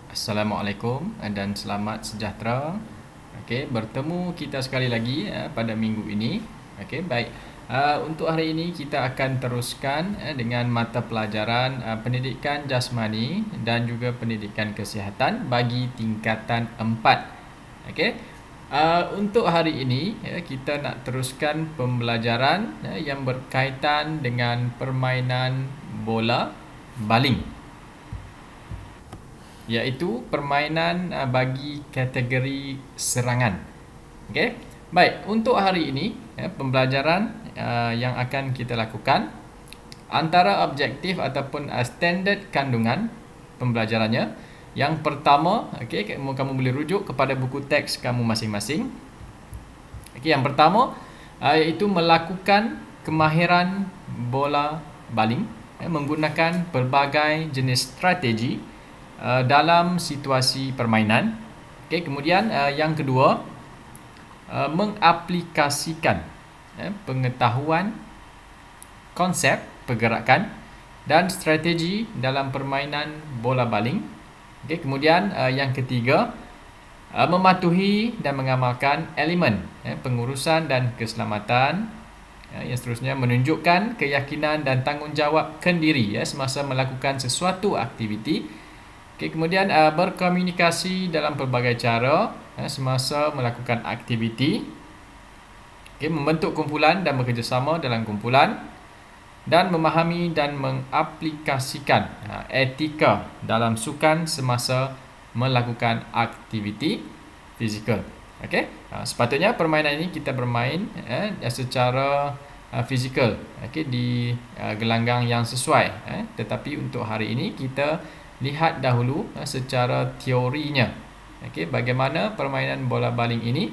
Assalamualaikum dan selamat sejahtera. Okey, bertemu kita sekali lagi pada minggu ini. Okey, baik. Untuk hari ini kita akan teruskan dengan mata pelajaran pendidikan jasmani dan juga pendidikan kesihatan bagi tingkatan 4. Okey. Untuk hari ini kita nak teruskan pembelajaran yang berkaitan dengan permainan bola baling, iaitu permainan bagi kategori serangan. Okey. Baik, untuk hari ini pembelajaran yang akan kita lakukan, antara objektif ataupun standard kandungan pembelajarannya. Yang pertama, okey, kamu boleh rujuk kepada buku teks kamu masing-masing. Okey, yang pertama iaitu melakukan kemahiran bola baling menggunakan pelbagai jenis strategi dalam situasi permainan. Okay, kemudian yang kedua, mengaplikasikan pengetahuan konsep pergerakan dan strategi dalam permainan bola baling. Okay, kemudian yang ketiga, mematuhi dan mengamalkan elemen pengurusan dan keselamatan. Yang seterusnya, menunjukkan keyakinan dan tanggungjawab kendiri semasa melakukan sesuatu aktiviti. Okay, kemudian berkomunikasi dalam pelbagai cara semasa melakukan aktiviti. Okay, membentuk kumpulan dan bekerjasama dalam kumpulan, dan memahami dan mengaplikasikan etika dalam sukan semasa melakukan aktiviti fizikal. Okay, sepatutnya permainan ini kita bermain secara fizikal, okay, di gelanggang yang sesuai. Tetapi untuk hari ini kita lihat dahulu secara teorinya, okey, bagaimana permainan bola baling ini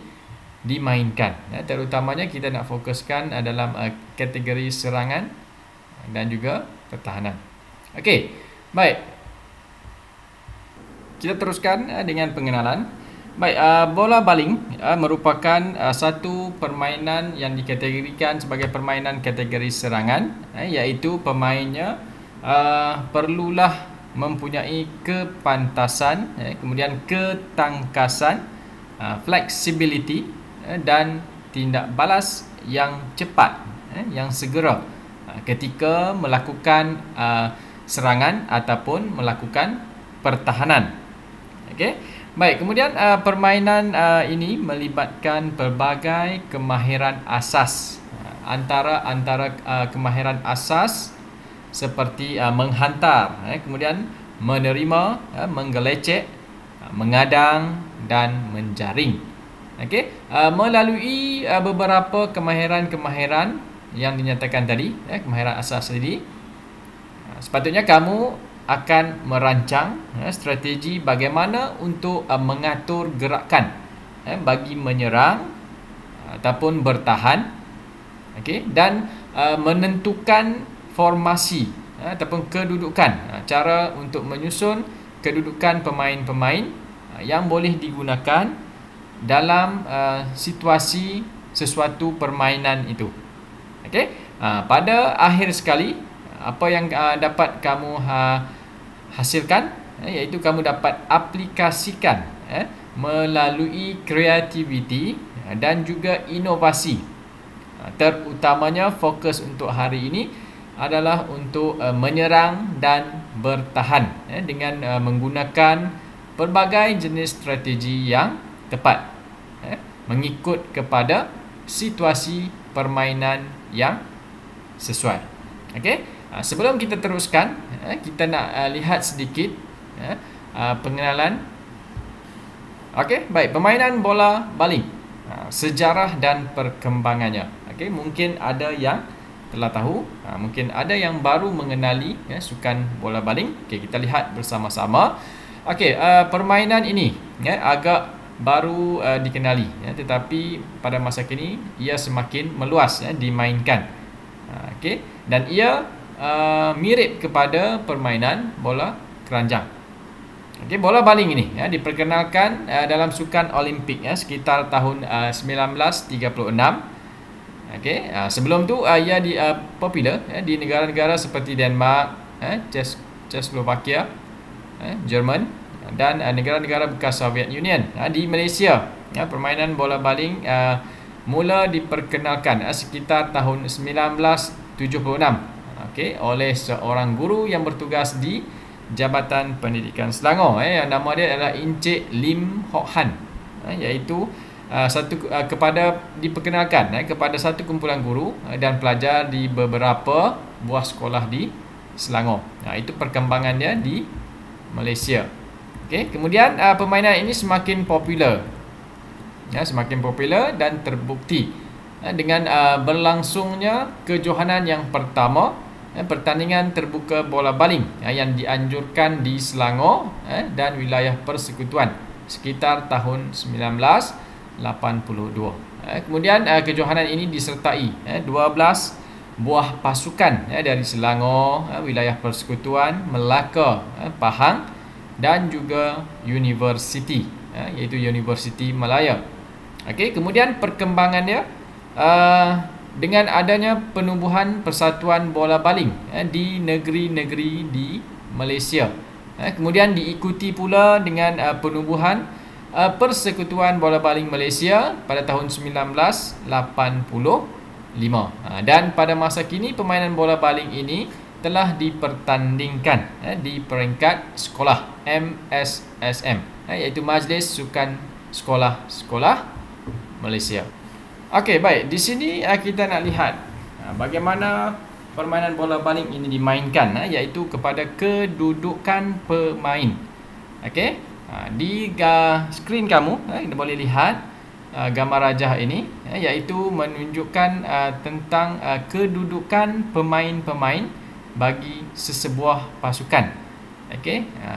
dimainkan. Terutamanya kita nak fokuskan dalam kategori serangan dan juga pertahanan. Okey, baik. Kita teruskan dengan pengenalan. Baik, bola baling merupakan satu permainan yang dikategorikan sebagai permainan kategori serangan, iaitu pemainnya perlulah mempunyai kepantasan, kemudian ketangkasan, flexibility dan tindak balas yang cepat, yang segera ketika melakukan serangan ataupun melakukan pertahanan. Okey. Baik, kemudian permainan ini melibatkan pelbagai kemahiran asas. Antara kemahiran asas seperti menghantar, kemudian menerima, menggelecek, mengadang dan menjaring. Okey, melalui beberapa kemahiran-kemahiran yang dinyatakan tadi, kemahiran asas tadi, sepatutnya kamu akan merancang strategi bagaimana untuk mengatur gerakan bagi menyerang ataupun bertahan, okey, dan menentukan formasi ataupun kedudukan, cara untuk menyusun kedudukan pemain-pemain yang boleh digunakan dalam situasi sesuatu permainan itu. Okey, pada akhir sekali, apa yang dapat kamu hasilkan iaitu kamu dapat aplikasikan melalui kreativiti dan juga inovasi. Terutamanya fokus untuk hari ini adalah untuk menyerang dan bertahan dengan menggunakan pelbagai jenis strategi yang tepat, mengikut kepada situasi permainan yang sesuai. Okey, sebelum kita teruskan, kita nak lihat sedikit pengenalan. Okey, baik, permainan bola baling, sejarah dan perkembangannya. Okey, mungkin ada yang telah tahu, mungkin ada yang baru mengenali sukan bola baling. Okey, kita lihat bersama-sama. Okey, permainan ini agak baru dikenali, tetapi pada masa kini ia semakin meluas dimainkan. Okey, dan ia mirip kepada permainan bola keranjang. Okey, bola baling ini diperkenalkan dalam sukan Olimpik sekitar tahun 1936. Okey, sebelum tu ia popular di negara-negara seperti Denmark, Czechoslovakia, Jerman, dan negara-negara bekas Soviet Union. Di Malaysia, permainan bola baling mula diperkenalkan sekitar tahun 1976, oleh seorang guru yang bertugas di Jabatan Pendidikan Selangor, yang nama dia adalah Encik Lim Hock Han, iaitu diperkenalkan kepada satu kumpulan guru dan pelajar di beberapa buah sekolah di Selangor. Itu perkembangannya di Malaysia. Kemudian permainan ini semakin popular, dan terbukti dengan berlangsungnya kejohanan yang pertama, pertandingan terbuka bola baling yang dianjurkan di Selangor dan wilayah persekutuan sekitar tahun 1982. Kemudian kejohanan ini disertai 12 buah pasukan dari Selangor, wilayah persekutuan, Melaka, Pahang dan juga Universiti, iaitu Universiti Malaya. Kemudian perkembangannya dengan adanya penubuhan persatuan bola baling di negeri-negeri di Malaysia. Kemudian diikuti pula dengan penubuhan Persekutuan Bola Baling Malaysia pada tahun 1985. Dan pada masa kini permainan bola baling ini telah dipertandingkan di peringkat sekolah MSSM, iaitu Majlis Sukan Sekolah-Sekolah Malaysia. Baik, di sini kita nak lihat bagaimana permainan bola baling ini dimainkan, iaitu kepada kedudukan pemain. Di skrin kamu kita boleh lihat gambar rajah ini, iaitu menunjukkan tentang kedudukan pemain-pemain bagi sesebuah pasukan.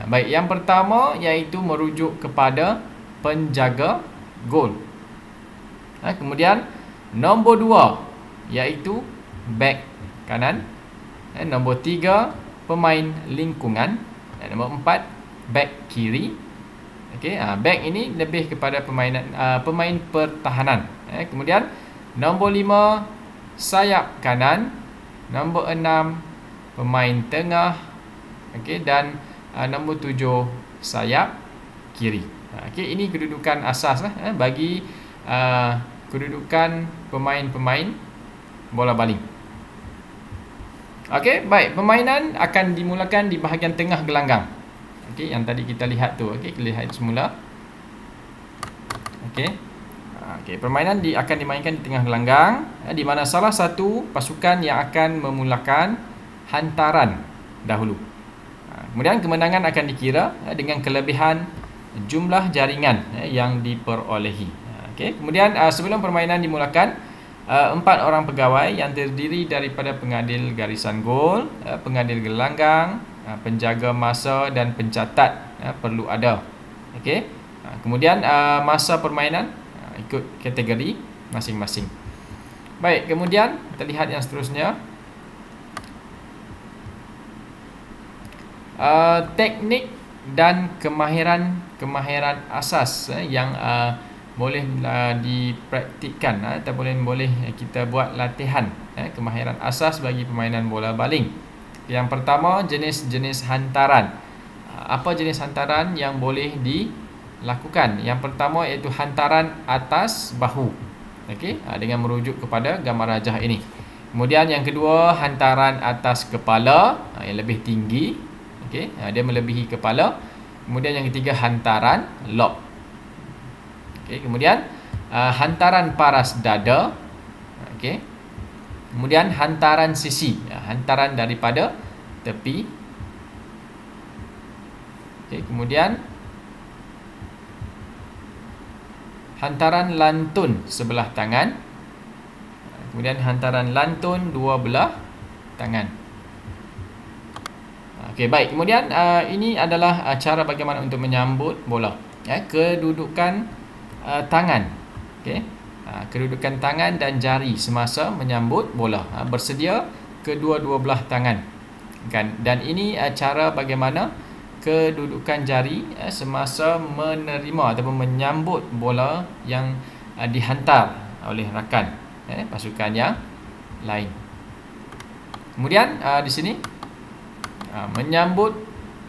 Baik, yang pertama iaitu merujuk kepada penjaga gol. Kemudian nombor 2 iaitu back kanan, nombor 3 pemain lingkungan, dan nombor 4 back kiri. Back ini lebih kepada pemain pertahanan. Kemudian nombor 5 sayap kanan, nombor 6 pemain tengah, dan nombor 7 sayap kiri. Ini kedudukan asas bagi kedudukan pemain-pemain bola baling. Baik, permainan akan dimulakan di bahagian tengah gelanggang. Yang tadi kita lihat tu, kita lihat semula. Permainan akan dimainkan di tengah gelanggang, di mana salah satu pasukan yang akan memulakan hantaran dahulu. Kemudian kemenangan akan dikira dengan kelebihan jumlah jaringan yang diperolehi. Kemudian sebelum permainan dimulakan, 4 orang pegawai yang terdiri daripada pengadil garisan gol, pengadil gelanggang, penjaga masa dan pencatat perlu ada. Kemudian masa permainan ikut kategori masing-masing. Baik, kemudian kita lihat yang seterusnya. Teknik dan kemahiran asas yang boleh dipraktikkan atau boleh kita buat latihan kemahiran asas bagi permainan bola baling. Yang pertama, jenis-jenis hantaran. Apa jenis hantaran yang boleh dilakukan? Yang pertama iaitu hantaran atas bahu, dengan merujuk kepada gambar rajah ini. Kemudian yang kedua, hantaran atas kepala, yang lebih tinggi, dia melebihi kepala. Kemudian yang ketiga, hantaran lob. Kemudian hantaran paras dada. Kemudian hantaran sisi, hantaran daripada tepi. Kemudian hantaran lantun sebelah tangan. Kemudian hantaran lantun dua belah tangan. Baik. Kemudian ini adalah cara bagaimana untuk menyambut bola. Kedudukan tangan. Kedudukan tangan dan jari semasa menyambut bola. Bersedia kedua-dua belah tangan. Dan ini cara bagaimana kedudukan jari semasa menerima ataupun menyambut bola yang dihantar oleh rakan pasukan yang lain. Kemudian di sini menyambut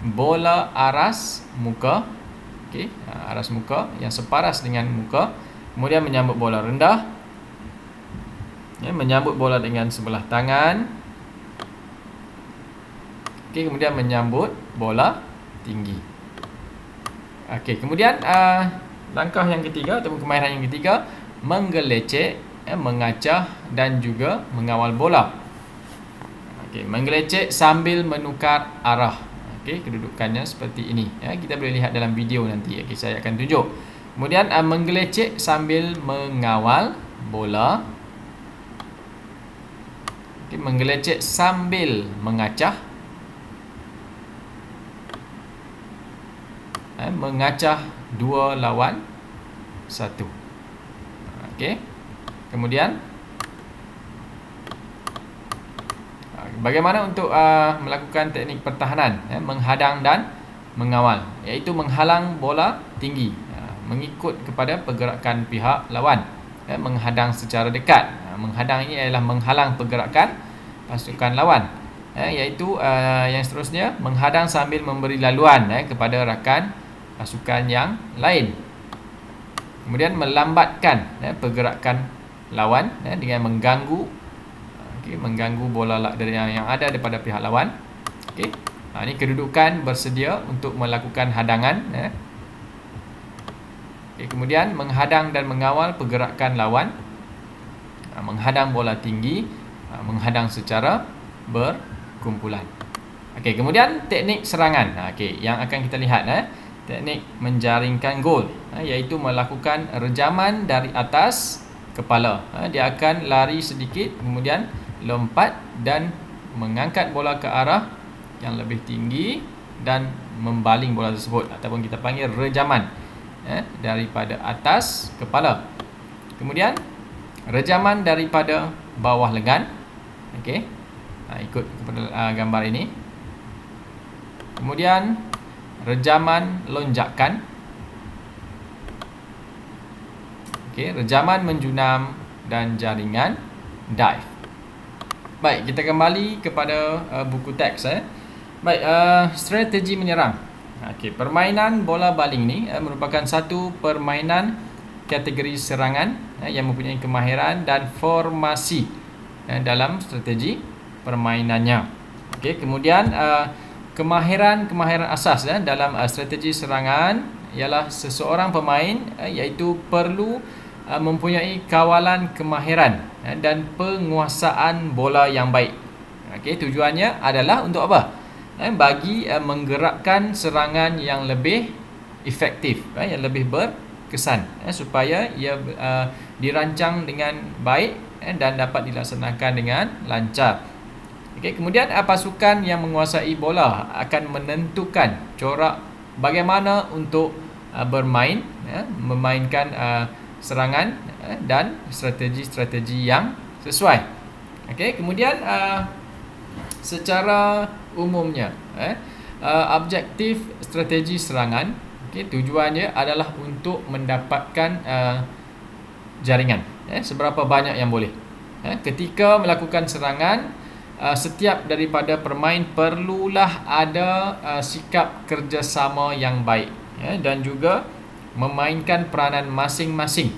bola aras muka. Okey, aras muka yang separas dengan muka. Kemudian menyambut bola rendah. Menyambut bola dengan sebelah tangan. Okey, kemudian menyambut bola tinggi. Okey, kemudian langkah yang ketiga ataupun kemahiran yang ketiga, menggelecek, mengacah dan juga mengawal bola. Okey, menggelecek sambil menukar arah. Okey, kedudukannya seperti ini. Kita boleh lihat dalam video nanti. Okey, saya akan tunjuk. Kemudian menggelecek sambil mengawal bola. Okey, menggelecek sambil mengacah. Mengacah 2 lawan 1. Okey. Kemudian bagaimana untuk melakukan teknik pertahanan, menghadang dan mengawal, iaitu menghalang bola tinggi, mengikut kepada pergerakan pihak lawan, menghadang secara dekat. Menghadang ini adalah menghalang pergerakan pasukan lawan, iaitu yang seterusnya, menghadang sambil memberi laluan kepada rakan pasukan yang lain. Kemudian melambatkan pergerakan lawan dengan mengganggu, mengganggu bola dari yang ada daripada pihak lawan. Okey. Ini kedudukan bersedia untuk melakukan hadangan. Okey, kemudian menghadang dan mengawal pergerakan lawan, menghadang bola tinggi, menghadang secara berkumpulan. Okey, kemudian teknik serangan. Okey, yang akan kita lihat teknik menjaringkan gol, iaitu melakukan rejaman dari atas kepala. Dia akan lari sedikit, kemudian lompat dan mengangkat bola ke arah yang lebih tinggi dan membaling bola tersebut, ataupun kita panggil rejaman daripada atas kepala. Kemudian rejaman daripada bawah lengan. Okey, ikut kepada gambar ini. Kemudian rejaman lonjakan. Okey, rejaman menjunam dan jaringan dive. Baik, kita kembali kepada buku teks. Baik, strategi menyerang. Okey, permainan bola baling ni merupakan satu permainan kategori serangan yang mempunyai kemahiran dan formasi dalam strategi permainannya. Okey, kemudian kemahiran asas dalam strategi serangan ialah seseorang pemain iaitu perlu mempunyai kawalan kemahiran dan penguasaan bola yang baik. Okey, tujuannya adalah untuk apa? Bagi menggerakkan serangan yang lebih efektif, yang lebih berkesan, supaya ia dirancang dengan baik dan dapat dilaksanakan dengan lancar. Okey, kemudian pasukan yang menguasai bola akan menentukan corak bagaimana untuk bermain, memainkan serangan dan strategi-strategi yang sesuai. Okey, kemudian secara umumnya objektif strategi serangan, tujuannya adalah untuk mendapatkan jaringan, seberapa banyak yang boleh. Ketika melakukan serangan, setiap daripada pemain perlulah ada sikap kerjasama yang baik, dan juga memainkan peranan masing-masing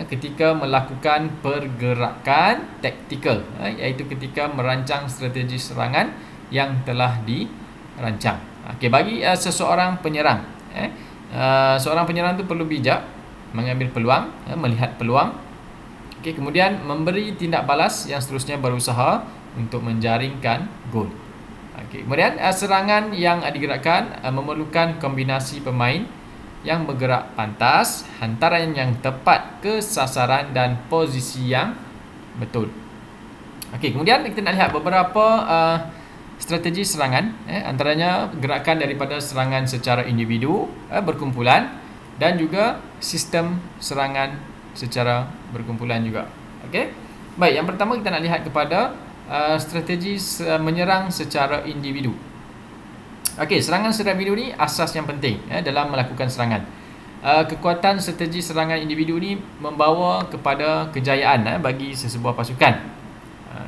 ketika melakukan pergerakan taktikal, iaitu ketika merancang strategi serangan yang telah dirancang. Okey, bagi seseorang penyerang, seorang penyerang itu perlu bijak mengambil peluang, melihat peluang. Okey, kemudian memberi tindak balas yang seterusnya berusaha untuk menjaringkan gol. Okey, kemudian serangan yang digerakkan memerlukan kombinasi pemain yang bergerak pantas, hantaran yang tepat ke sasaran dan posisi yang betul. Okey, kemudian kita nak lihat beberapa strategi serangan, antaranya gerakan daripada serangan secara individu, berkumpulan, dan juga sistem serangan secara berkumpulan juga. Okey. Baik, yang pertama kita nak lihat kepada strategi menyerang secara individu. Okey, serangan secara individu ni asas yang penting dalam melakukan serangan. Kekuatan strategi serangan individu ni membawa kepada kejayaan bagi sesebuah pasukan.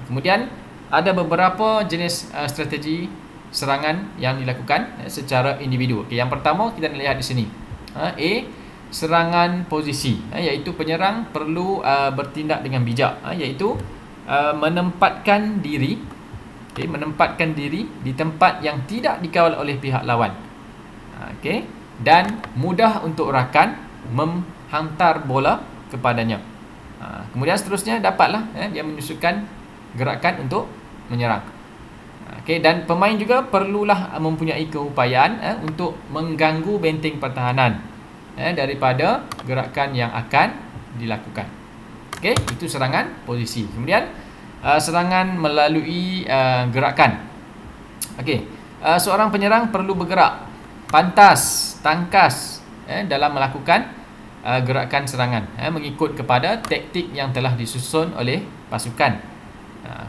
Kemudian ada beberapa jenis strategi serangan yang dilakukan secara individu. Okey, yang pertama kita lihat di sini. A, serangan posisi, iaitu penyerang perlu bertindak dengan bijak, iaitu menempatkan diri, menempatkan diri di tempat yang tidak dikawal oleh pihak lawan. Okey, dan mudah untuk rakan menghantar bola kepadanya. Kemudian seterusnya dapatlah dia menyusunkan gerakan untuk menyerang. Okey, dan pemain juga perlulah mempunyai keupayaan untuk mengganggu benteng pertahanan daripada gerakan yang akan dilakukan. Okey, itu serangan posisi. Kemudian serangan melalui gerakan. Okey, seorang penyerang perlu bergerak pantas, tangkas dalam melakukan gerakan serangan mengikut kepada taktik yang telah disusun oleh pasukan.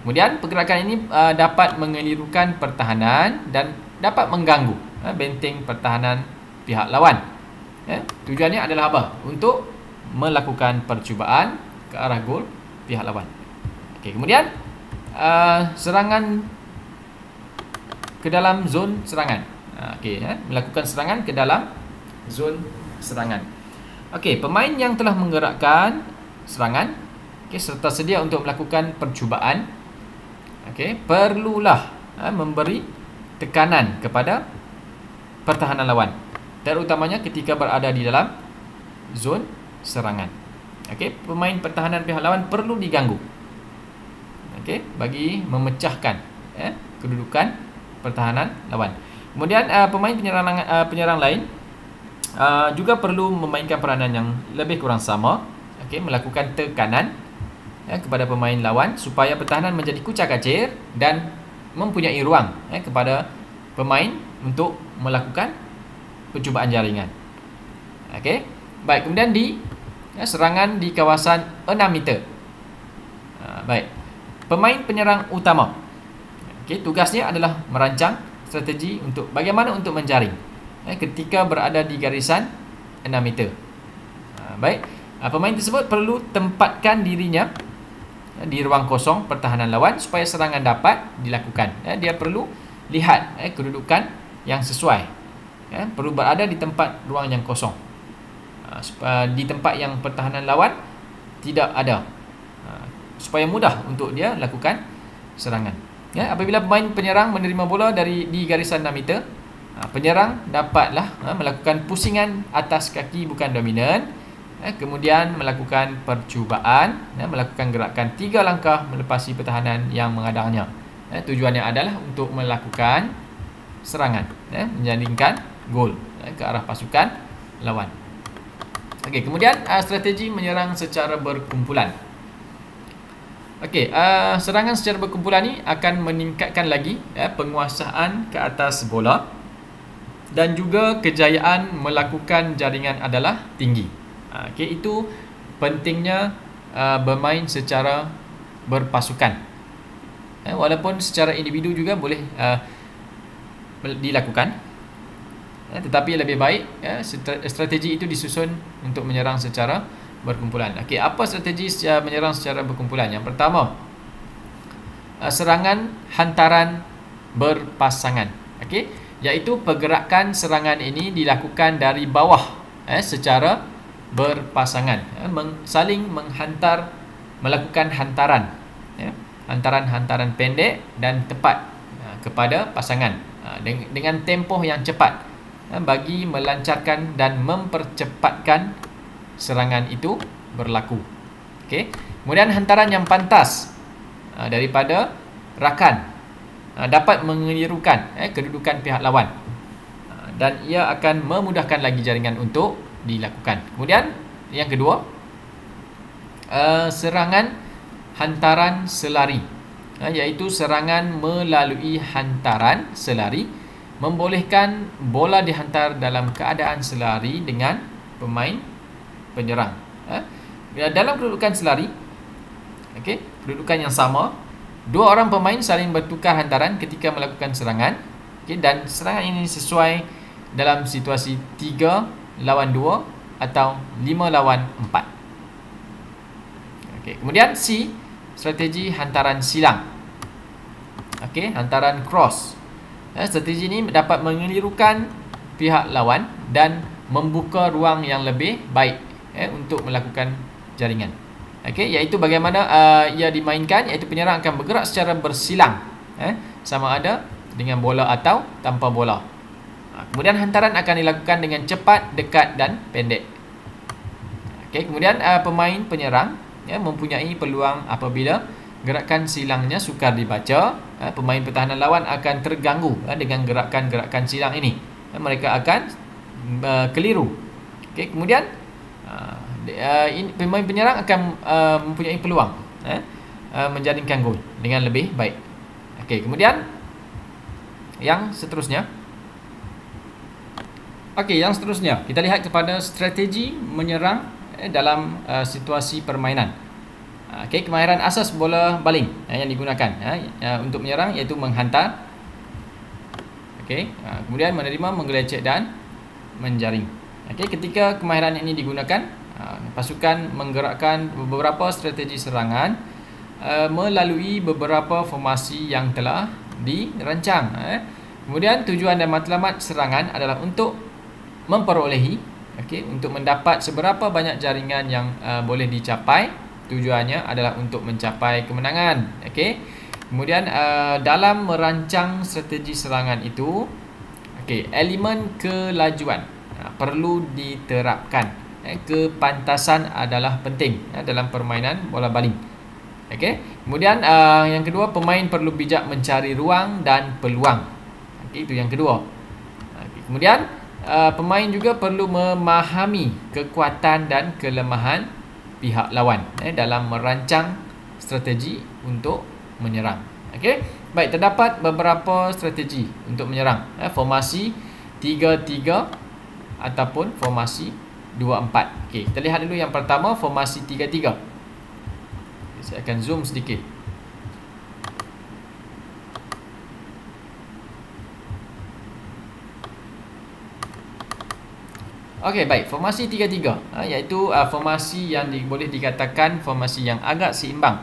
Kemudian pergerakan ini dapat mengelirukan pertahanan dan dapat mengganggu benteng pertahanan pihak lawan. Tujuannya adalah apa? Untuk melakukan percubaan ke arah gol pihak lawan. Okey, kemudian serangan ke dalam zon serangan. Okey, melakukan serangan ke dalam zon serangan. Okey, pemain yang telah menggerakkan serangan, serta sedia untuk melakukan percubaan, perlulah memberi tekanan kepada pertahanan lawan, terutamanya ketika berada di dalam zon serangan. Pemain pertahanan pihak lawan perlu diganggu, bagi memecahkan kedudukan pertahanan lawan. Kemudian pemain penyerang lain juga perlu memainkan peranan yang lebih kurang sama, melakukan tekanan kepada pemain lawan supaya pertahanan menjadi kucak-kacir dan mempunyai ruang kepada pemain untuk melakukan percubaan jaringan. Baik, kemudian serangan di kawasan 6 meter. Baik, pemain penyerang utama, tugasnya adalah merancang strategi untuk bagaimana untuk menjaring ketika berada di garisan 6 meter. Baik, pemain tersebut perlu tempatkan dirinya di ruang kosong pertahanan lawan supaya serangan dapat dilakukan. Dia perlu lihat kedudukan yang sesuai, perlu berada di tempat ruang yang kosong, di tempat yang pertahanan lawan tidak ada, supaya mudah untuk dia lakukan serangan. Apabila pemain penyerang menerima bola di garisan 6 meter, penyerang dapatlah melakukan pusingan atas kaki bukan dominan, kemudian melakukan percubaan, melakukan gerakan 3 langkah melepasi pertahanan yang menghadangnya. Tujuannya adalah untuk melakukan serangan, menjaringkan gol ke arah pasukan lawan. Kemudian strategi menyerang secara berkumpulan. Serangan secara berkumpulan ni akan meningkatkan lagi penguasaan ke atas bola, dan juga kejayaan melakukan jaringan adalah tinggi. Itu pentingnya bermain secara berpasukan. Walaupun secara individu juga boleh dilakukan, tetapi lebih baik strategi itu disusun untuk menyerang secara berkumpulan. Apa strategi menyerang secara berkumpulan? Yang pertama, serangan hantaran berpasangan. Iaitu pergerakan serangan ini dilakukan dari bawah secara berpasangan, saling menghantar, melakukan hantaran, hantaran-hantaran pendek dan tepat kepada pasangan dengan tempoh yang cepat bagi melancarkan dan mempercepatkan serangan itu berlaku. Kemudian hantaran yang pantas daripada rakan dapat mengelirukan kedudukan pihak lawan, dan ia akan memudahkan lagi jaringan untuk dilakukan. Kemudian yang kedua, serangan hantaran selari, iaitu serangan melalui hantaran selari, membolehkan bola dihantar dalam keadaan selari dengan pemain penyerang. Dalam kedudukan selari, kedudukan yang sama, 2 orang pemain saling bertukar hantaran ketika melakukan serangan, dan serangan ini sesuai dalam situasi 3 lawan 2 atau 5 lawan 4. Kemudian C, strategi hantaran silang, hantaran cross. Strategi ini dapat mengelirukan pihak lawan dan membuka ruang yang lebih baik untuk melakukan jaringan. Okey, iaitu bagaimana ia dimainkan, iaitu penyerang akan bergerak secara bersilang, sama ada dengan bola atau tanpa bola. Kemudian hantaran akan dilakukan dengan cepat, dekat dan pendek. Okey, kemudian pemain penyerang mempunyai peluang apabila gerakan silangnya sukar dibaca. Pemain pertahanan lawan akan terganggu dengan gerakan-gerakan silang ini. Mereka akan keliru. Okey, kemudian pemain penyerang akan mempunyai peluang menjaringkan gol dengan lebih baik. Okey, kemudian yang seterusnya. Okey, yang seterusnya kita lihat kepada strategi menyerang dalam situasi permainan. Okey, kemahiran asas bola baling yang digunakan untuk menyerang iaitu menghantar. Okey, kemudian menerima, menggelecek dan menjaring. Okey, ketika kemahiran ini digunakan, pasukan menggerakkan beberapa strategi serangan melalui beberapa formasi yang telah dirancang. Kemudian tujuan dan matlamat serangan adalah untuk memperolehi, untuk mendapat seberapa banyak jaringan yang boleh dicapai. Tujuannya adalah untuk mencapai kemenangan. Okey. Kemudian dalam merancang strategi serangan itu, elemen kelajuan perlu diterapkan. Kepantasan adalah penting dalam permainan bola baling. Okey. Kemudian yang kedua, pemain perlu bijak mencari ruang dan peluang. Itu yang kedua. Kemudian pemain juga perlu memahami kekuatan dan kelemahan pihak lawan dalam merancang strategi untuk menyerang. Okey. Baik, terdapat beberapa strategi untuk menyerang. Formasi 3-3 ataupun formasi 2-4. Okey, kita lihat dulu yang pertama, formasi 3-3. Saya akan zoom sedikit. Okey, baik. Formasi 3-3 iaitu formasi yang boleh dikatakan formasi yang agak seimbang.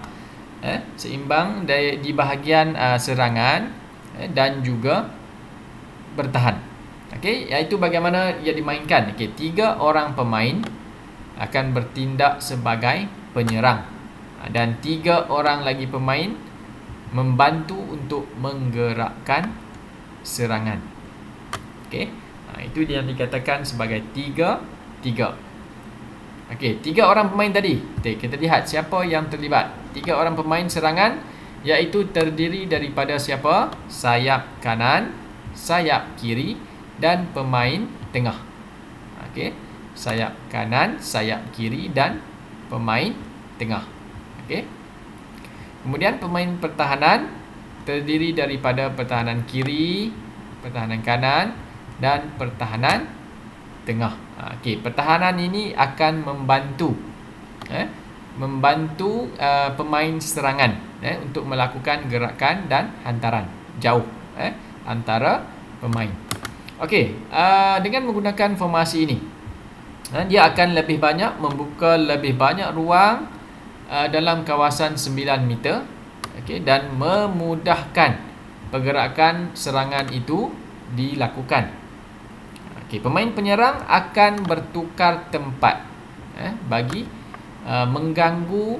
Seimbang di bahagian serangan dan juga bertahan. Okey, iaitu bagaimana ia dimainkan. Okey, 3 orang pemain akan bertindak sebagai penyerang dan 3 orang lagi pemain membantu untuk menggerakkan serangan. Okey. Itu yang dikatakan sebagai 3-3. Okey, 3 orang pemain tadi. Kita lihat siapa yang terlibat. 3 orang pemain serangan iaitu terdiri daripada siapa? Sayap kanan, sayap kiri dan pemain tengah. Okey, sayap kanan, sayap kiri dan pemain tengah. Okey. Kemudian pemain pertahanan terdiri daripada pertahanan kiri, pertahanan kanan dan pertahanan tengah. Okey, pertahanan ini akan membantu pemain serangan untuk melakukan gerakan dan hantaran jauh antara pemain. Okey, dengan menggunakan formasi ini, dia akan lebih banyak membuka lebih banyak ruang dalam kawasan 9 meter, dan memudahkan pergerakan serangan itu dilakukan. Pemain penyerang akan bertukar tempat bagi mengganggu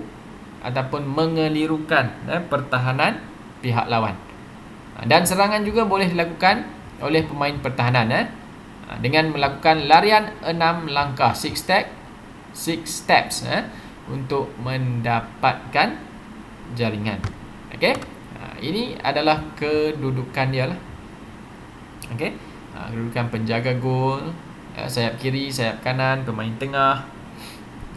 ataupun mengelirukan pertahanan pihak lawan. Dan serangan juga boleh dilakukan oleh pemain pertahanan dengan melakukan larian 6 langkah, 6 steps untuk mendapatkan jaringan. Okey. Ini adalah kedudukan dia lah. Okey. Kedudukan penjaga gol, sayap kiri, sayap kanan, pemain tengah.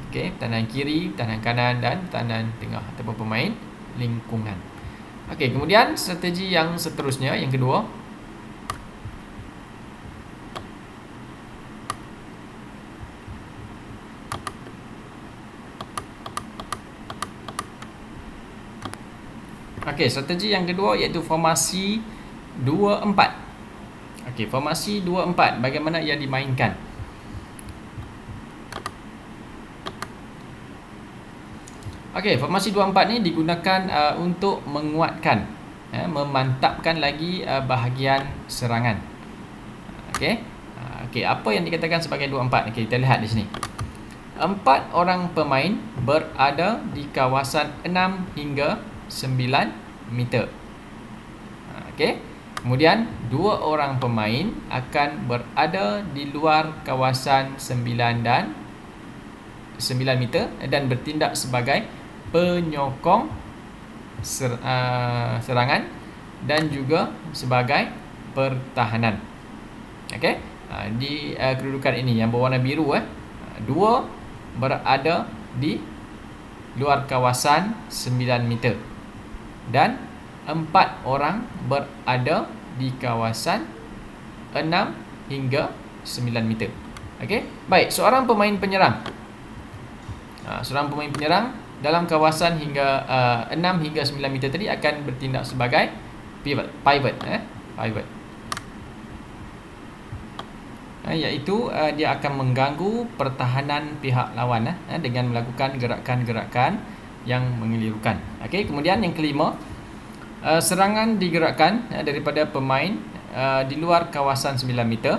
Okey, pertahanan kiri, pertahanan kanan dan pertahanan tengah ataupun pemain lingkungan. Okey, kemudian strategi yang seterusnya, yang kedua. Okey, strategi yang kedua iaitu formasi 2-4. Okey, formasi 2-4, bagaimana ia dimainkan? Okey, formasi 2-4 ni digunakan untuk menguatkan memantapkan lagi bahagian serangan. Okey. Okey, apa yang dikatakan sebagai 24? Okey, kita lihat di sini. 4 orang pemain berada di kawasan 6 hingga 9 meter. Okey. Kemudian 2 orang pemain akan berada di luar kawasan 9 meter dan bertindak sebagai penyokong serangan dan juga sebagai pertahanan. Okey. Di kedudukan ini yang berwarna biru, 2 berada di luar kawasan 9 meter dan 4 orang berada di kawasan 6 hingga 9 meter. Okey. Baik, seorang pemain penyerang. Seorang pemain penyerang dalam kawasan hingga 6 hingga 9 meter tadi akan bertindak sebagai pivot. Iaitu dia akan mengganggu pertahanan pihak lawan dengan melakukan gerakan-gerakan yang mengelirukan. Okey, kemudian yang kelima, serangan digerakkan daripada pemain di luar kawasan 9 meter.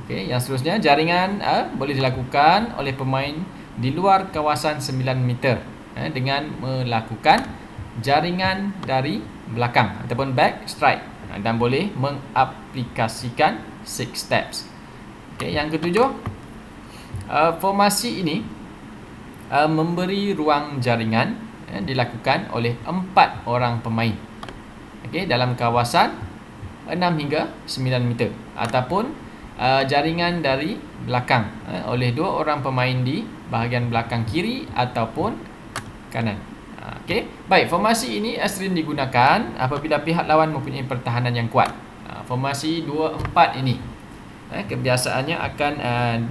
Okey, yang seterusnya, jaringan boleh dilakukan oleh pemain di luar kawasan 9 meter dengan melakukan jaringan dari belakang ataupun back strike dan boleh mengaplikasikan 6 steps. Okay, yang ketujuh, formasi ini memberi ruang jaringan dilakukan oleh 4 orang pemain, okay, dalam kawasan 6 hingga 9 meter ataupun jaringan dari belakang oleh 2 orang pemain di bahagian belakang kiri ataupun kanan. Okay. Baik, formasi ini sering digunakan apabila pihak lawan mempunyai pertahanan yang kuat. Formasi 2-4 ini kebiasaannya akan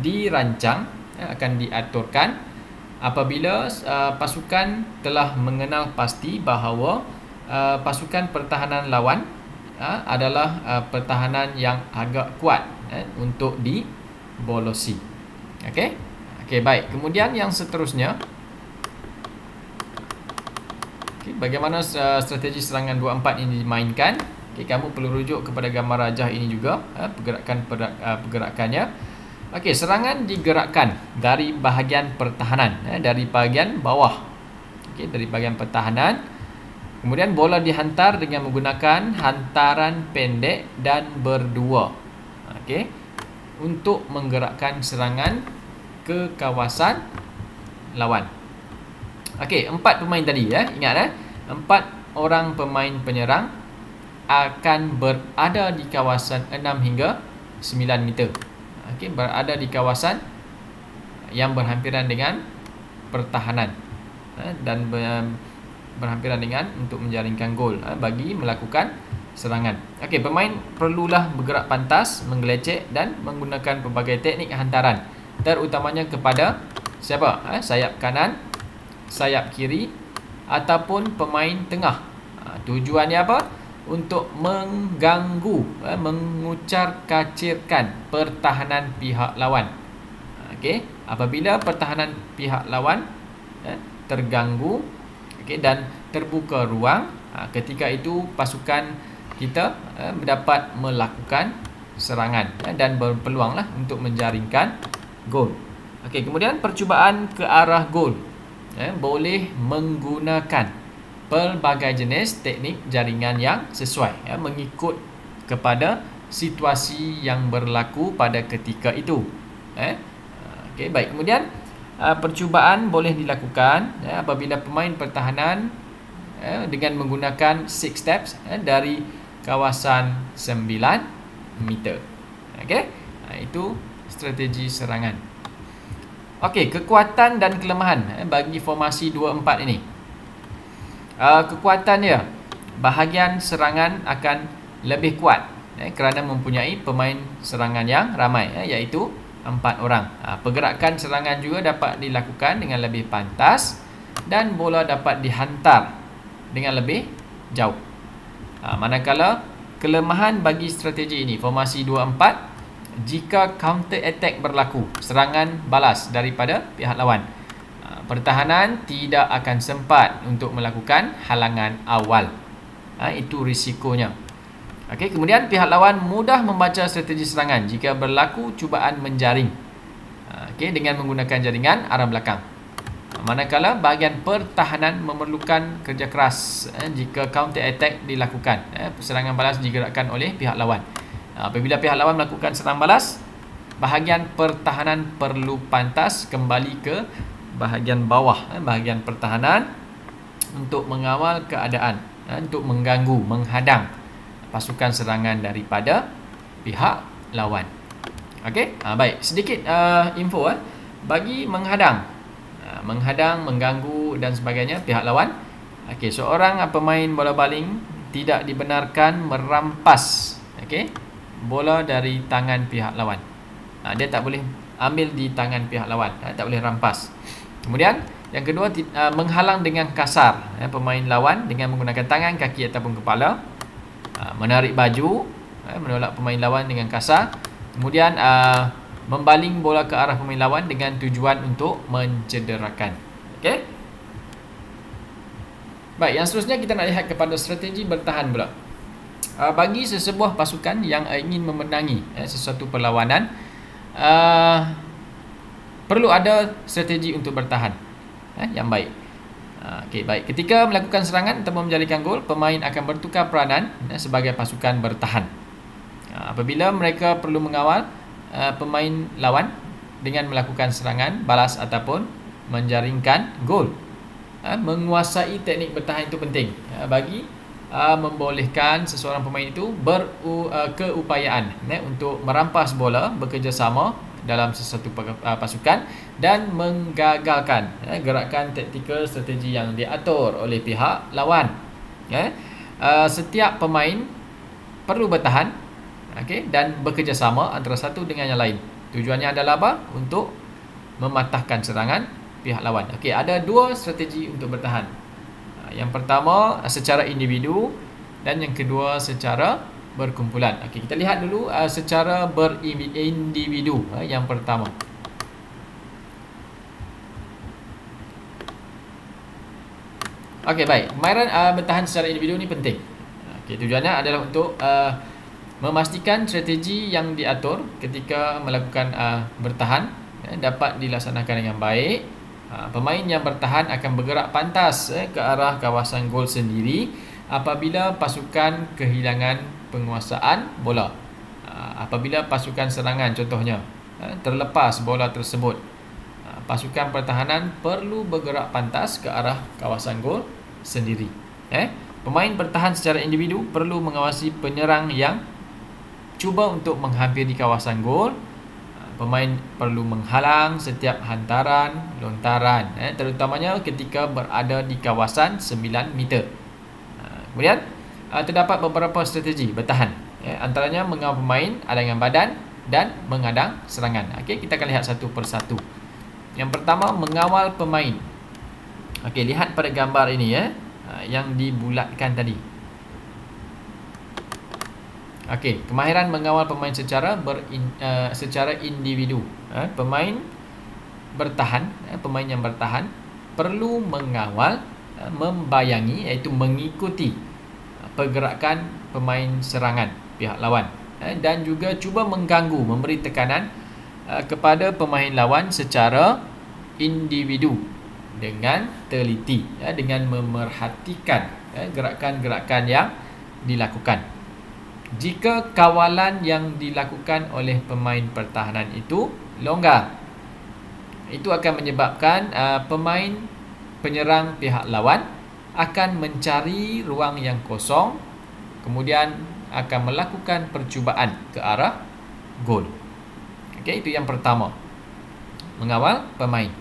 dirancang, akan diaturkan apabila pasukan telah mengenal pasti bahawa pasukan pertahanan lawan adalah pertahanan yang agak kuat untuk dibolosi. Okey. Okey, baik. Kemudian yang seterusnya, okay, bagaimana strategi serangan 2-4 ini dimainkan? Okay, kamu perlu rujuk kepada gambar rajah ini juga, pergerakannya. Okey, serangan digerakkan dari bahagian pertahanan, dari bahagian bawah. Okey, dari bahagian pertahanan. Kemudian bola dihantar dengan menggunakan hantaran pendek dan berdua. Okey, untuk menggerakkan serangan ke kawasan lawan. Okey, 4 pemain tadi, ingat 4 orang pemain penyerang akan berada di kawasan 6 hingga 9 meter. Okey, berada di kawasan yang berhampiran dengan pertahanan dan berhampiran dengan untuk menjaringkan gol bagi melakukan serangan. Okey, pemain perlulah bergerak pantas, menggelecek dan menggunakan pelbagai teknik hantaran, terutamanya kepada siapa? Sayap kanan, sayap kiri ataupun pemain tengah. Tujuannya apa? Untuk mengganggu, mengucar-kacirkan pertahanan pihak lawan. Okey, apabila pertahanan pihak lawan terganggu, okey, dan terbuka ruang, ketika itu pasukan kita dapat melakukan serangan dan berpeluanglah untuk menjaringkan gol. Okey, kemudian percubaan ke arah gol boleh menggunakan pelbagai jenis teknik jaringan yang sesuai mengikut kepada situasi yang berlaku pada ketika itu. Okey, baik. Kemudian percubaan boleh dilakukan apabila pemain pertahanan dengan menggunakan 6 steps dari kawasan 9 meter. Okey, itu strategi serangan. Okey, kekuatan dan kelemahan bagi formasi 2-4 ini. Kekuatannya, bahagian serangan akan lebih kuat kerana mempunyai pemain serangan yang ramai, iaitu 4 orang. Pergerakan serangan juga dapat dilakukan dengan lebih pantas dan bola dapat dihantar dengan lebih jauh. Manakala kelemahan bagi strategi ini, formasi 2-4, jika counter attack berlaku, serangan balas daripada pihak lawan, pertahanan tidak akan sempat untuk melakukan halangan awal. Itu risikonya. Okey, kemudian pihak lawan mudah membaca strategi serangan jika berlaku cubaan menjaring. Okey, dengan menggunakan jaringan arah belakang. Manakala bahagian pertahanan memerlukan kerja keras jika counter attack dilakukan. Serangan balas digerakkan oleh pihak lawan. Apabila pihak lawan melakukan serang balas, bahagian pertahanan perlu pantas kembali ke bahagian bawah, bahagian pertahanan, untuk mengawal keadaan, untuk mengganggu, menghadang pasukan serangan daripada pihak lawan. Okey, baik, sedikit info bagi menghadang, mengganggu dan sebagainya pihak lawan. Okey, seorang pemain bola baling tidak dibenarkan merampas bola dari tangan pihak lawan. Dia tak boleh ambil di tangan pihak lawan, tak boleh rampas. Kemudian yang kedua, menghalang dengan kasar pemain lawan dengan menggunakan tangan, kaki ataupun kepala. Menarik baju, menolak pemain lawan dengan kasar. Kemudian membaling bola ke arah pemain lawan dengan tujuan untuk mencederakan. Okey. Baik, yang seterusnya kita nak lihat kepada strategi bertahan pula. Bagi sesebuah pasukan yang ingin memenangi sesuatu perlawanan, perlu ada strategi untuk bertahan yang baik. Okey, baik. Ketika melakukan serangan atau menjadikan gol, pemain akan bertukar peranan sebagai pasukan bertahan. Apabila mereka perlu mengawal pemain lawan dengan melakukan serangan balas ataupun menjaringkan gol, menguasai teknik bertahan itu penting bagi membolehkan seseorang pemain itu berkeupayaan untuk merampas bola bekerjasama dalam sesuatu pasukan dan menggagalkan gerakan taktikal strategi yang diatur oleh pihak lawan. Setiap pemain perlu bertahan dan bekerjasama antara satu dengan yang lain. Tujuannya adalah apa? Untuk mematahkan serangan pihak lawan. Ada dua strategi untuk bertahan. Yang pertama secara individu dan yang kedua secara berkumpulan. Kita lihat dulu secara berindividu. Yang pertama, baik, kemahiran bertahan secara individu ni penting. Tujuannya adalah untuk memastikan strategi yang diatur ketika melakukan bertahan dapat dilaksanakan dengan baik. Pemain yang bertahan akan bergerak pantas ke arah kawasan gol sendiri apabila pasukan kehilangan penguasaan bola. Apabila pasukan serangan contohnya terlepas bola tersebut, pasukan pertahanan perlu bergerak pantas ke arah kawasan gol sendiri. Pemain bertahan secara individu perlu mengawasi penyerang yang cuba untuk menghampiri kawasan gol. Pemain perlu menghalang setiap hantaran lontaran, terutamanya ketika berada di kawasan 9 meter. Kemudian terdapat beberapa strategi bertahan, antaranya mengawal pemain, adangan badan dan mengadang serangan. Kita akan lihat satu persatu. Yang pertama, mengawal pemain. Lihat pada gambar ini yang dibulatkan tadi. Kemahiran mengawal pemain secara individu. Pemain bertahan, pemain yang bertahan perlu mengawal, membayangi, iaitu mengikuti pergerakan pemain serangan pihak lawan dan juga cuba mengganggu, memberi tekanan kepada pemain lawan secara individu dengan teliti, dengan memerhatikan gerakan-gerakan yang dilakukan. Jika kawalan yang dilakukan oleh pemain pertahanan itu longgar, itu akan menyebabkan pemain penyerang pihak lawan akan mencari ruang yang kosong, kemudian akan melakukan percubaan ke arah gol. Itu yang pertama, mengawal pemain.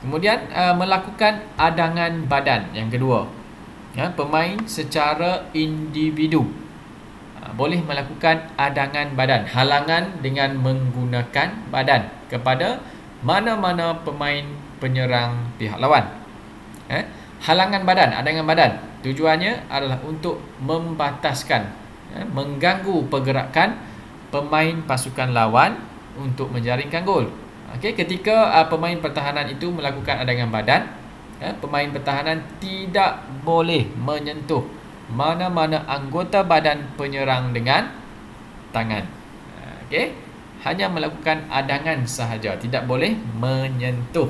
Kemudian melakukan adangan badan. Yang kedua, pemain secara individu boleh melakukan adangan badan, halangan dengan menggunakan badan kepada mana-mana pemain penyerang pihak lawan. Halangan badan, adangan badan, tujuannya adalah untuk membataskan, mengganggu pergerakan pemain pasukan lawan untuk menjaringkan gol. Ketika pemain pertahanan itu melakukan adangan badan, pemain pertahanan tidak boleh menyentuh mana-mana anggota badan penyerang dengan tangan. Okey. Hanya melakukan adangan sahaja, tidak boleh menyentuh.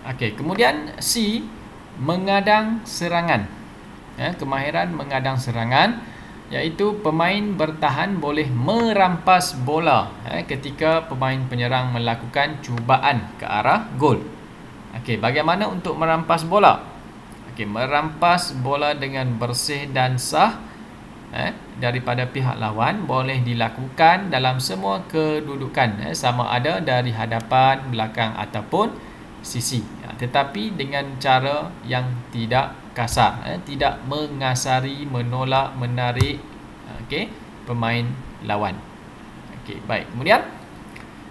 Okey, kemudian C, mengadang serangan. Kemahiran mengadang serangan, iaitu pemain bertahan boleh merampas bola ketika pemain penyerang melakukan cubaan ke arah gol. Okey, bagaimana untuk merampas bola? Okey, merampas bola dengan bersih dan sah daripada pihak lawan boleh dilakukan dalam semua kedudukan, sama ada dari hadapan, belakang ataupun sisi, tetapi dengan cara yang tidak kasar, tidak mengasari, menolak, menarik pemain lawan. Okey, baik. Kemudian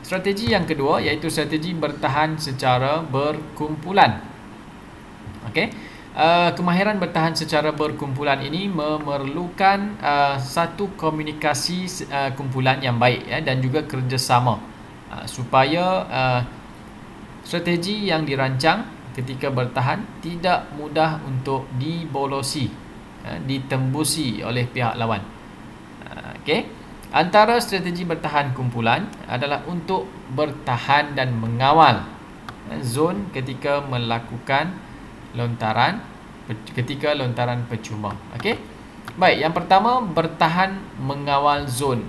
strategi yang kedua iaitu strategi bertahan secara berkumpulan. Okey, kemahiran bertahan secara berkumpulan ini memerlukan satu komunikasi kumpulan yang baik dan juga kerjasama supaya strategi yang dirancang ketika bertahan tidak mudah untuk dibolosi, ditembusi oleh pihak lawan. Okey. Antara strategi bertahan kumpulan adalah untuk bertahan dan mengawal zon ketika melakukan lontaran percuma. Okey. Baik, yang pertama bertahan mengawal zon.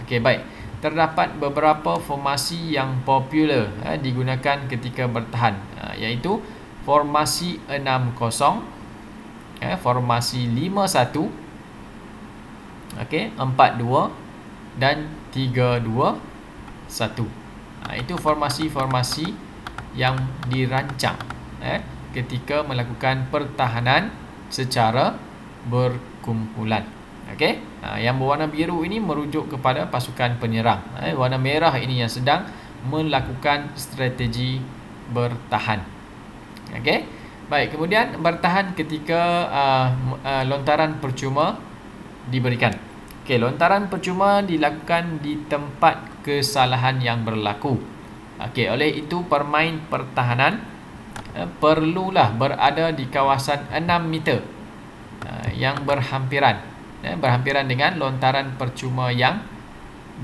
Okey, baik. Terdapat beberapa formasi yang popular digunakan ketika bertahan, iaitu formasi 6-0, formasi 5-1, 4-2 dan 3-2-1. Itu formasi-formasi yang dirancang ketika melakukan pertahanan secara berkumpulan. Okey, yang berwarna biru ini merujuk kepada pasukan penyerang. Warna merah ini yang sedang melakukan strategi bertahan. Okey, baik. Kemudian bertahan ketika lontaran percuma diberikan. Okey, lontaran percuma dilakukan di tempat kesalahan yang berlaku. Okey, oleh itu pemain pertahanan perlulah berada di kawasan 6 meter yang berhampiran dengan lontaran percuma yang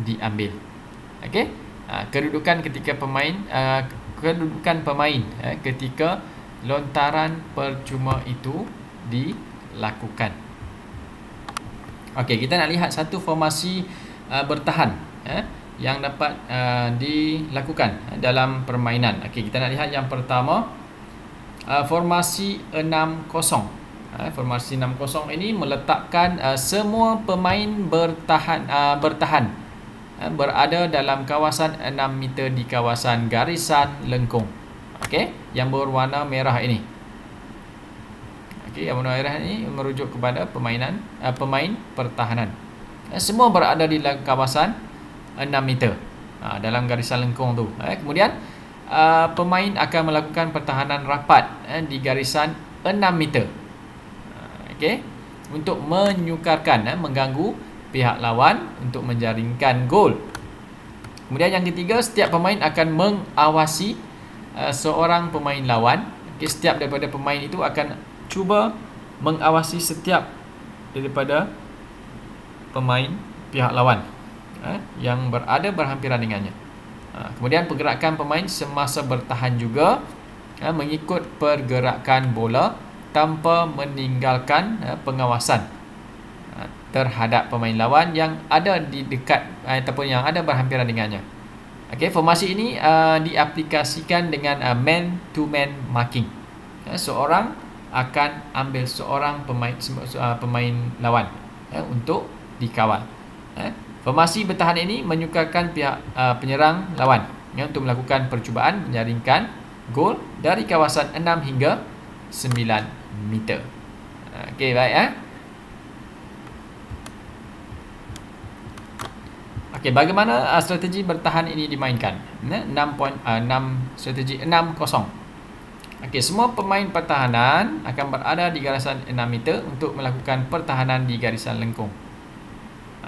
diambil. Okey, kedudukan pemain ketika lontaran percuma itu dilakukan. Okey, kita nak lihat satu formasi bertahan yang dapat dilakukan dalam permainan. Okey, kita nak lihat yang pertama, formasi 6-0. Formasi 6-0 ini meletakkan semua pemain bertahan berada dalam kawasan 6 meter di kawasan garisan lengkung. Okey, yang berwarna merah ini. Okey, yang berwarna merah ini merujuk kepada pemain pertahanan. Semua berada di kawasan 6 meter dalam garisan lengkung tu. Kemudian pemain akan melakukan pertahanan rapat di garisan 6 meter. Okey, untuk menyukarkan, mengganggu pihak lawan untuk menjaringkan gol. Kemudian yang ketiga, setiap pemain akan mengawasi seorang pemain lawan. Okey, setiap daripada pemain itu akan cuba mengawasi setiap daripada pemain pihak lawan yang berada berhampiran dengannya. Kemudian pergerakan pemain semasa bertahan juga mengikut pergerakan bola tanpa meninggalkan pengawasan terhadap pemain lawan yang ada di dekat ataupun yang ada berhampiran dengannya. Okey, formasi ini diaplikasikan dengan man to man marking. Seorang akan ambil seorang pemain lawan untuk dikawal. Formasi bertahan ini menyukarkan pihak penyerang lawan untuk melakukan percubaan menjaringkan gol dari kawasan 6 hingga 9 meter. Okey, baik. Okey, bagaimana strategi bertahan ini dimainkan? 6 strategi 6-0. Okey, semua pemain pertahanan akan berada di garisan 6 meter untuk melakukan pertahanan di garisan lengkung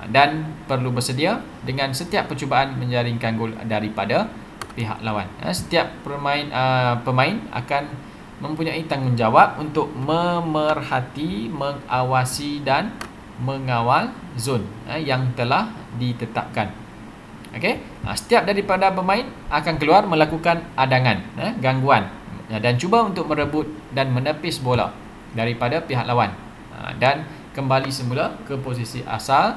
dan perlu bersedia dengan setiap percubaan menjaringkan gol daripada pihak lawan. Setiap pemain akan mempunyai tanggungjawab untuk memerhati, mengawasi dan mengawal zon yang telah ditetapkan. Okey, setiap daripada pemain akan keluar melakukan adangan, gangguan dan cuba untuk merebut dan menepis bola daripada pihak lawan dan kembali semula ke posisi asal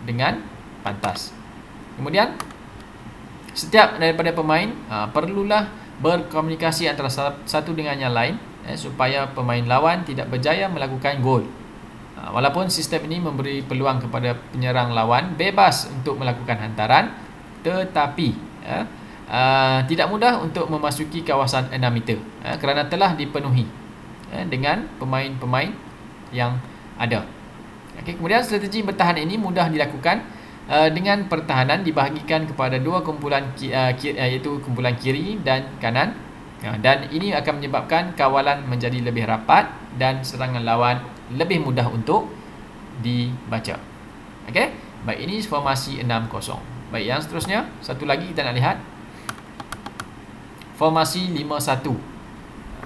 dengan pantas. Kemudian setiap daripada pemain perlulah berkomunikasi antara satu dengan yang lain supaya pemain lawan tidak berjaya melakukan gol. Walaupun sistem ini memberi peluang kepada penyerang lawan bebas untuk melakukan hantaran, tetapi tidak mudah untuk memasuki kawasan 6 meter kerana telah dipenuhi dengan pemain-pemain yang ada. Okey, kemudian strategi bertahan ini mudah dilakukan dengan pertahanan dibahagikan kepada dua kumpulan iaitu kumpulan kiri dan kanan, dan ini akan menyebabkan kawalan menjadi lebih rapat dan serangan lawan lebih mudah untuk dibaca. Okey, baik, ini formasi 6-0. Baik, yang seterusnya satu lagi kita nak lihat formasi 5-1.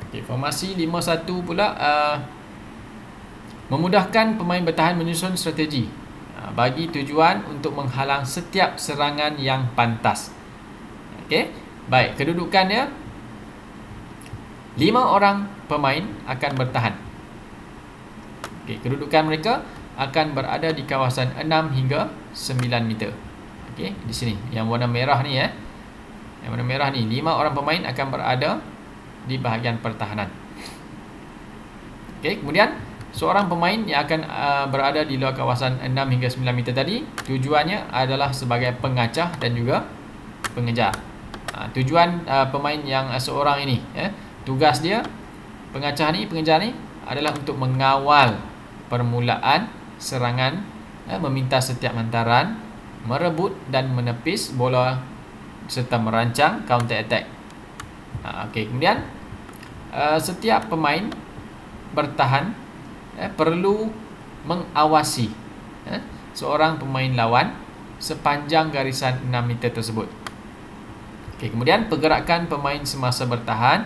Okey, formasi 5-1 pula memudahkan pemain bertahan menyusun strategi bagi tujuan untuk menghalang setiap serangan yang pantas. Okey, baik, kedudukannya 5 orang pemain akan bertahan. Okey, kedudukan mereka akan berada di kawasan 6 hingga 9 meter. Okey, di sini yang warna merah ni yang warna merah ni 5 orang pemain akan berada di bahagian pertahanan. Okey, kemudian seorang pemain yang akan berada di luar kawasan 6 hingga 9 meter tadi, tujuannya adalah sebagai pengacah dan juga pengejar. Tujuan pemain yang seorang ini, tugas dia, pengacah ni, pengejar ni adalah untuk mengawal permulaan serangan, meminta setiap hantaran, merebut dan menepis bola serta merancang counter attack. Okey, kemudian setiap pemain bertahan perlu mengawasi seorang pemain lawan sepanjang garisan 6 meter tersebut. Okey, kemudian pergerakan pemain semasa bertahan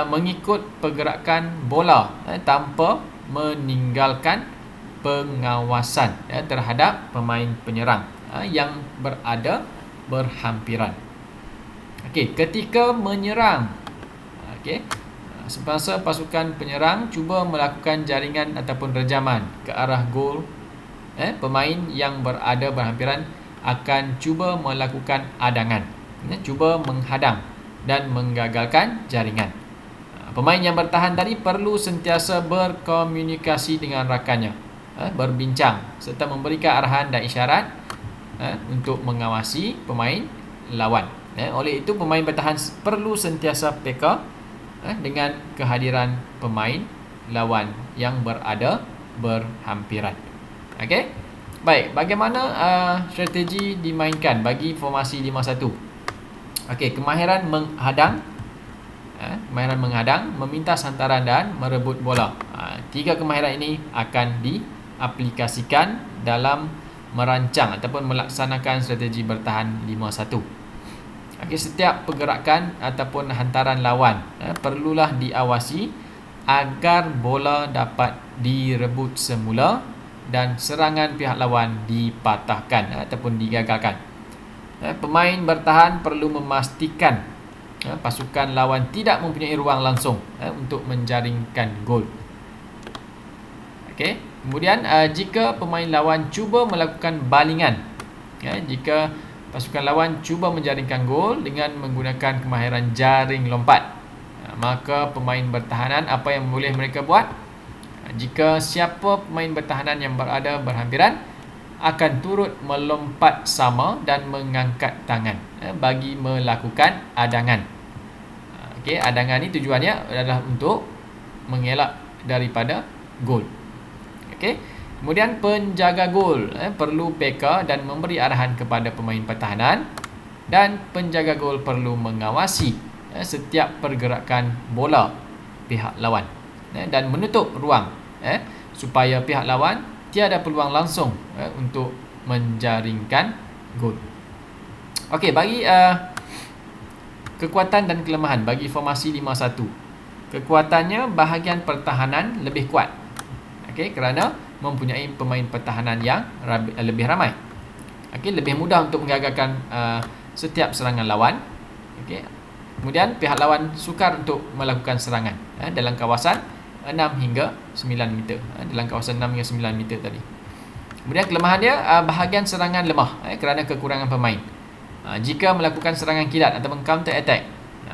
mengikut pergerakan bola tanpa meninggalkan pengawasan terhadap pemain penyerang yang berada berhampiran. Okey, ketika menyerang, okey, semasa pasukan penyerang cuba melakukan jaringan ataupun rejaman ke arah gol, pemain yang berada berhampiran akan cuba melakukan adangan, cuba menghadang dan menggagalkan jaringan. Pemain yang bertahan tadi perlu sentiasa berkomunikasi dengan rakannya, berbincang serta memberikan arahan dan isyarat untuk mengawasi pemain lawan. Oleh itu pemain bertahan perlu sentiasa peka dengan kehadiran pemain lawan yang berada berhampiran. Okey. Baik, bagaimana strategi dimainkan bagi formasi 5-1? Okey, kemahiran menghadang, meminta hantaran dan merebut bola. Tiga kemahiran ini akan diaplikasikan dalam merancang ataupun melaksanakan strategi bertahan 5-1. Okey, setiap pergerakan ataupun hantaran lawan perlulah diawasi agar bola dapat direbut semula dan serangan pihak lawan dipatahkan ataupun digagalkan. Pemain bertahan perlu memastikan pasukan lawan tidak mempunyai ruang langsung untuk menjaringkan gol. Okey, kemudian jika pemain lawan cuba melakukan balingan, jika pasukan lawan cuba menjaringkan gol dengan menggunakan kemahiran jaring lompat, maka pemain bertahanan apa yang boleh mereka buat? Jika siapa pemain bertahanan yang berada berhampiran akan turut melompat sama dan mengangkat tangan bagi melakukan adangan. Okey, adangan ni tujuannya adalah untuk mengelak daripada gol. Okey. Kemudian penjaga gol perlu peka dan memberi arahan kepada pemain pertahanan, dan penjaga gol perlu mengawasi setiap pergerakan bola pihak lawan dan menutup ruang supaya pihak lawan tiada peluang langsung untuk menjaringkan gol. Okey, bagi kekuatan dan kelemahan bagi formasi 5-1. Kekuatannya bahagian pertahanan lebih kuat. Okey, kerana mempunyai pemain pertahanan yang lebih ramai. Okey, lebih mudah untuk menggagalkan setiap serangan lawan. Okey. Kemudian pihak lawan sukar untuk melakukan serangan dalam kawasan 6 hingga 9 meter. Dalam kawasan 6 hingga 9 meter tadi. Kemudian kelemahan dia, bahagian serangan lemah kerana kekurangan pemain. Jika melakukan serangan kilat atau counter attack,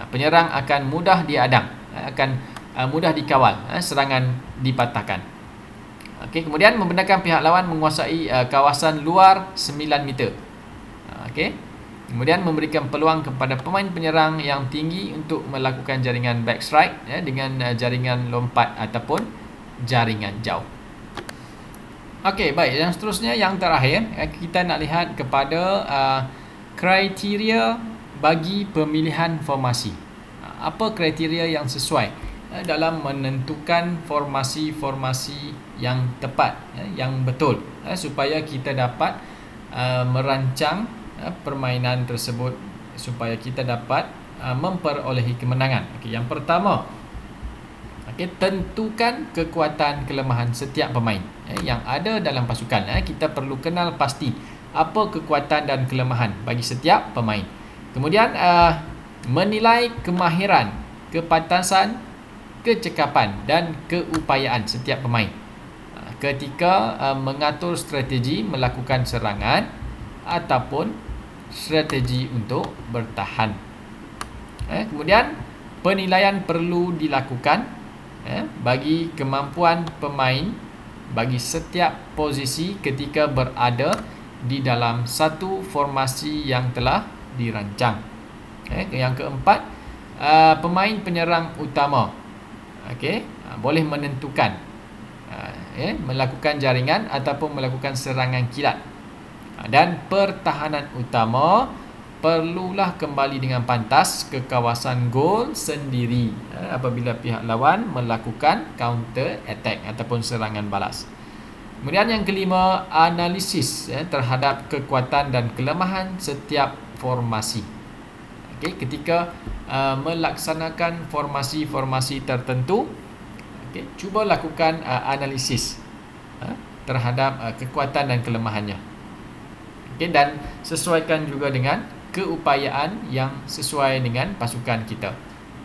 penyerang akan mudah diadang, akan mudah dikawal, serangan dipatahkan. Okey, kemudian membenarkan pihak lawan menguasai kawasan luar 9 meter. Okey. Kemudian memberikan peluang kepada pemain penyerang yang tinggi untuk melakukan jaringan back strike dengan jaringan lompat ataupun jaringan jauh. Okey, baik. Yang seterusnya, yang terakhir, kita nak lihat kepada kriteria bagi pemilihan formasi. Apa kriteria yang sesuai dalam menentukan formasi-formasi yang tepat, yang betul, supaya kita dapat merancang permainan tersebut supaya kita dapat memperolehi kemenangan. Okey, yang pertama, tentukan kekuatan kelemahan setiap pemain yang ada dalam pasukan. Kita perlu kenal pasti apa kekuatan dan kelemahan bagi setiap pemain. Kemudian menilai kemahiran, kepantasan, kecekapan dan keupayaan setiap pemain ketika mengatur strategi melakukan serangan ataupun strategi untuk bertahan. Kemudian penilaian perlu dilakukan bagi kemampuan pemain bagi setiap posisi ketika berada di dalam satu formasi yang telah dirancang. Yang keempat, pemain penyerang utama boleh menentukan melakukan jaringan ataupun melakukan serangan kilat. Dan pertahanan utama perlulah kembali dengan pantas ke kawasan gol sendiri apabila pihak lawan melakukan counter attack ataupun serangan balas. Kemudian yang kelima, analisis terhadap kekuatan dan kelemahan setiap formasi. Ketika melaksanakan formasi-formasi tertentu, cuba lakukan analisis terhadap kekuatan dan kelemahannya. Dan sesuaikan juga dengan keupayaan yang sesuai dengan pasukan kita.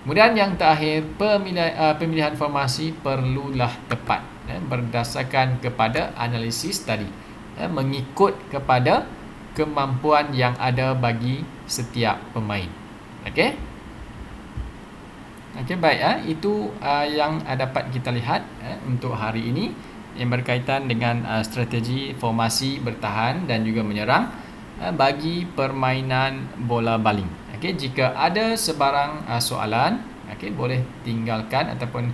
Kemudian yang terakhir, pemilihan formasi perlulah tepat berdasarkan kepada analisis tadi, mengikut kepada kemampuan yang ada bagi setiap pemain. Okey, baik. Itu yang dapat kita lihat untuk hari ini yang berkaitan dengan strategi formasi bertahan dan juga menyerang bagi permainan bola baling. Jika ada sebarang soalan, boleh tinggalkan ataupun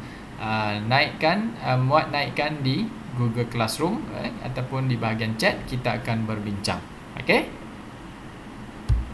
naikkan di Google Classroom ataupun di bahagian chat, kita akan berbincang.